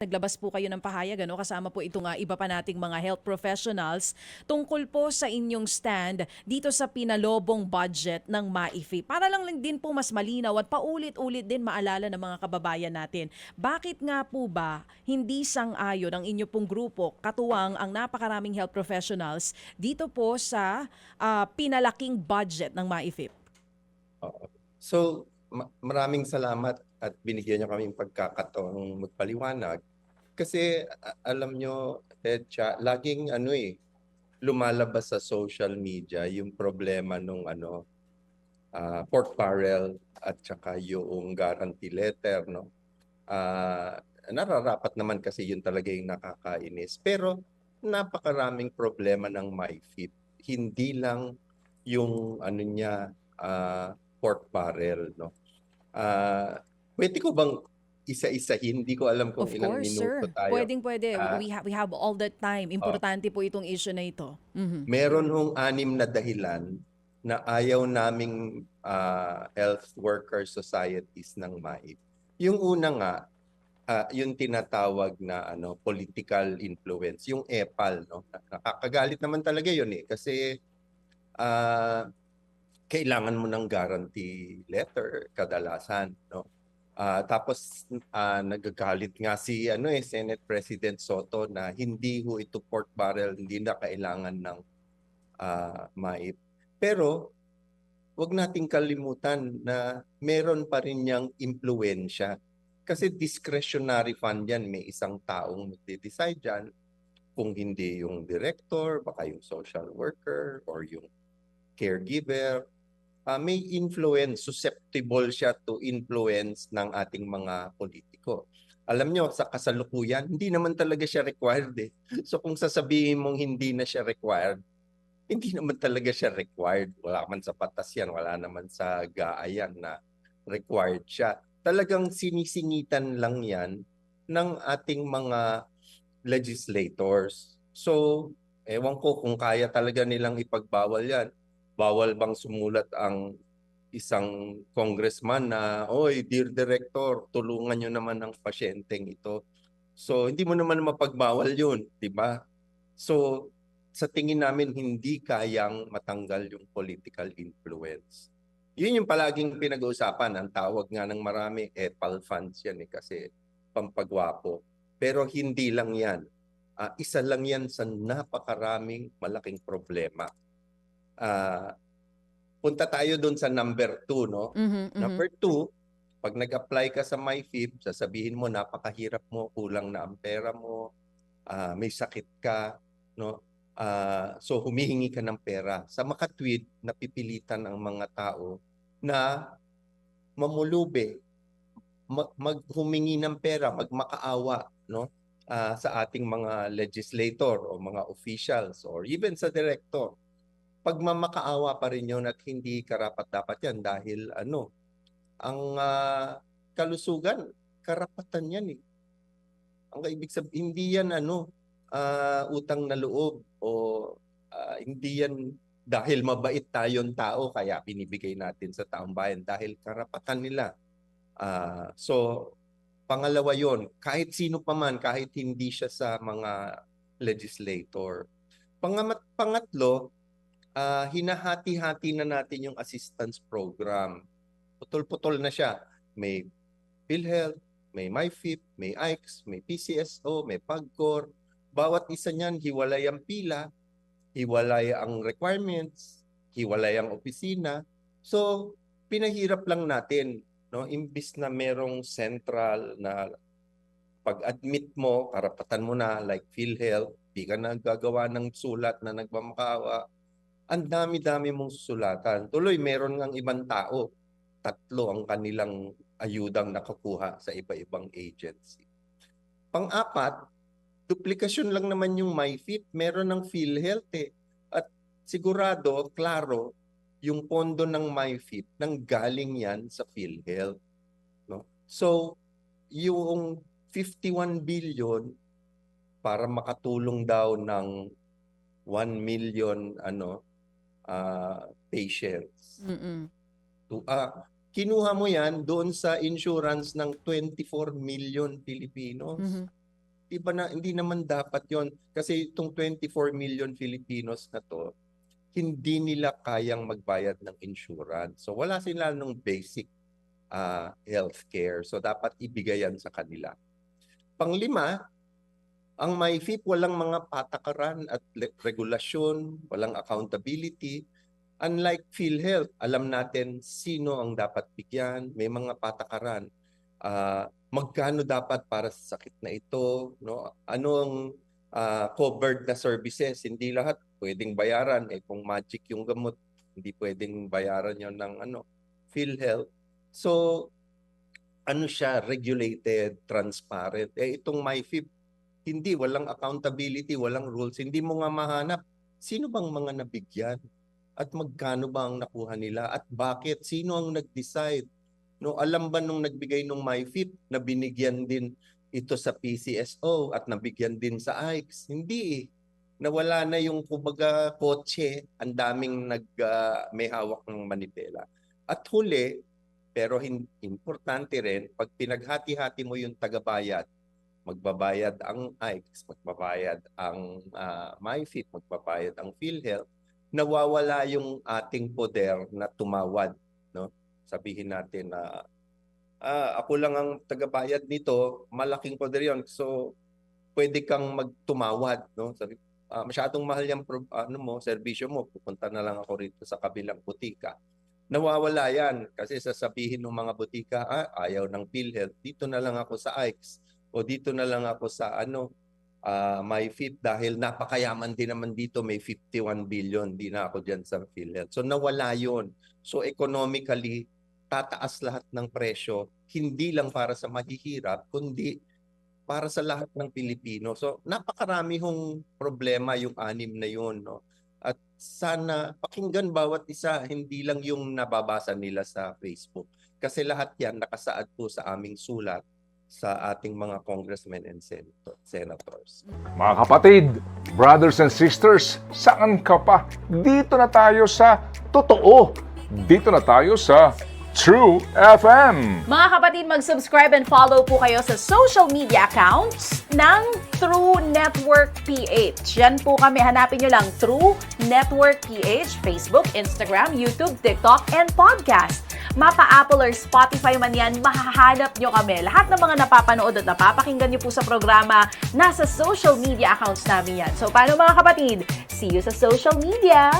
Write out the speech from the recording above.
Naglabas po kayo ng pahayag, ano, kasama po itong iba pa nating mga health professionals tungkol po sa inyong stand dito sa pinalobong budget ng MAIFI. Para lang din po mas malinaw at paulit-ulit din maalala ng mga kababayan natin. Bakit nga po ba hindi sang-ayon ang inyo pong grupo, katuwang ang napakaraming health professionals dito po sa pinalaking budget ng MAIFI? Oo. So, maraming salamat at binigyan niyo kaming pagkakataong magpaliwanag. Kasi alam nyo, Edcha, laging lumalabas sa social media yung problema nung pork barrel at saka yung guarantee letter, no? Nararapat naman kasi yun talaga yung nakakainis. Pero napakaraming problema ng MyFit. Hindi lang yung pork barrel, no? Pwede ko bang isa-isahin? Hindi ko alam kung Of ilang course, minuto sir. tayo. Pwedeng-pwede. Ah, We have all that time. oh, Importante po itong issue na ito. Mhm. Meron hong 6 na dahilan na ayaw naming health worker societies ng MAIP. Yung una nga, yung tinatawag na political influence, yung EPAL, no? Nakakagalit naman talaga yun eh kasi ah, kailangan mo ng guarantee letter kadalasan, no? Tapos nagagalit nga si Senate President Soto na hindi ho ito pork barrel, hindi na kailangan ng MAIP. Pero wag nating kalimutan na meron pa rin niyang impluwensya. Kasi discretionary fund yan, may isang taong magde-decide dyan. Kung hindi yung director, baka yung social worker or yung caregiver, may influence, susceptible siya to influence ng ating mga politiko. Alam nyo, sa kasalukuyan, hindi naman talaga siya required eh. So kung sasabihin mong hindi na siya required, hindi naman talaga siya required. Wala naman sa batas yan, wala naman sa GAA na required siya. Talagang sinisingitan lang yan ng ating mga legislators. So, ewan ko kung kaya talaga nilang ipagbawal yan. Bawal bang sumulat ang isang congressman na, "Oy, dear director, tulungan nyo naman ang pasyenteng ito." So, hindi mo naman mapagbawal yun, di ba? So, sa tingin namin, hindi kayang matanggal yung political influence. Yun yung palaging pinag-uusapan. Ang tawag nga ng marami, EPAL funds yan eh, kasi pampagwapo. Pero hindi lang yan. Isa lang yan sa napakaraming malaking problema. Ah, Punta tayo doon sa number 2, no? Mhm, mhm. Number 2, pag nag-apply ka sa MyFib, sasabihin mo napakahirap mo, kulang na ang pera mo, may sakit ka, no? So humihingi ka ng pera. Sa makatwid, napipilitan ang mga tao na mamulubi, maghumingi ng pera, magmakaawa, no? Sa ating mga legislator o mga officials or even sa director. Pagmamakaawa pa rin yun at hindi karapat-dapat yan dahil ang kalusugan, karapatan yan eh. Ang ibig sabihin, hindi yan utang na loob o hindi yan dahil mabait tayong tao kaya binibigay natin sa taong bayan dahil karapatan nila. So, pangalawa yon, kahit sino pa man, kahit hindi siya sa mga legislator. Pangatlo, hinahati-hati na natin yung assistance program. Putol-putol na siya. May PhilHealth, may MyFit, may AICS, may PCSO, may PAGCOR. Bawat isa niyan, hiwalay ang pila, hiwalay ang requirements, hiwalay ang opisina. So, pinahirap lang natin, no? Imbis na merong central na pag-admit mo, karapatan mo na, like PhilHealth, di ka na gagawa ng sulat na nagmamakaawa. Ang dami-dami mong susulatan. Tuloy, meron ng ibang tao, 3 ang kanilang ayudang nakakuha sa iba-ibang agency. Pang-apat, duplikasyon lang naman yung MyFit. Meron ng PhilHealth eh. At sigurado, klaro, yung pondo ng MyFit nang galing yan sa PhilHealth. No? So, yung 51 billion para makatulong daw ng 1 million patients. Mm. Kinuha mo yan doon sa insurance ng 24 million Filipinos. Mhm. hindi naman dapat yon kasi itong 24 million Filipinos na to, hindi nila kayang magbayad ng insurance. So wala sila ng basic healthcare. So dapat ibigay yan sa kanila. Panglima, ang MyFIP walang mga patakaran at regulasyon, walang accountability. Unlike PhilHealth, alam natin sino ang dapat bigyan, may mga patakaran. Magkano dapat para sa sakit na ito, no? Anong covered na services, hindi lahat pwedeng bayaran. Kung magic yung gamot, hindi pwedeng bayaran yon ng PhilHealth. So, ano siya, regulated, transparent. Itong MyFIP, hindi, walang accountability, walang rules. Hindi mo nga mahanap, sino bang mga nabigyan? At magkano ba ang nakuha nila? At bakit? Sino ang nag-decide? No, alam ba nung nagbigay ng MyFIP na binigyan din ito sa PCSO at nabigyan din sa AICS? Hindi eh. Nawala na yung kumbaga kotse, ang daming may hawak ng manibela. At huli, pero importante rin, pag pinaghati-hati mo yung tagabayad, magbabayad ang AICS, magbabayad ang MyFIP, magbabayad ang PhilHealth, nawawala yung ating poder na tumawad, no? Sabihin natin na ako lang ang tagabayad nito, malaking poder 'yon. So pwede kang magtumawad, no? Sabi masyadong mahal yung serbisyo mo, pupunta na lang ako rito sa kabilang butika. Nawawala yan kasi sasabihin ng mga butika, ayaw ng PhilHealth, dito na lang ako sa AICS o dito na lang ako sa MyFIP dahil napakayaman din naman dito, may 51 billion, di na ako dyan sa PhilHealth. So nawala yun. So economically, tataas lahat ng presyo, hindi lang para sa mahihirap, kundi para sa lahat ng Pilipino. So napakarami hong problema yung 6 na yun, no? At sana pakinggan bawat isa, hindi lang yung nababasa nila sa Facebook. Kasi lahat yan nakasaad po sa aming sulat sa ating mga congressmen and senators. Mga kapatid, brothers and sisters, saan ka pa? Dito na tayo sa totoo. Dito na tayo sa True FM. Mga kapatid, mag-subscribe and follow po kayo sa social media accounts ng True Network PH. Yan po kami. Hanapin nyo lang True Network PH, Facebook, Instagram, YouTube, TikTok, and podcast. Mapa-Apple or Spotify man yan, mahahanap nyo kami. Lahat ng mga napapanood at napapakinggan nyo po sa programa, nasa social media accounts namin yan. So, paano mga kapatid? See you sa social media!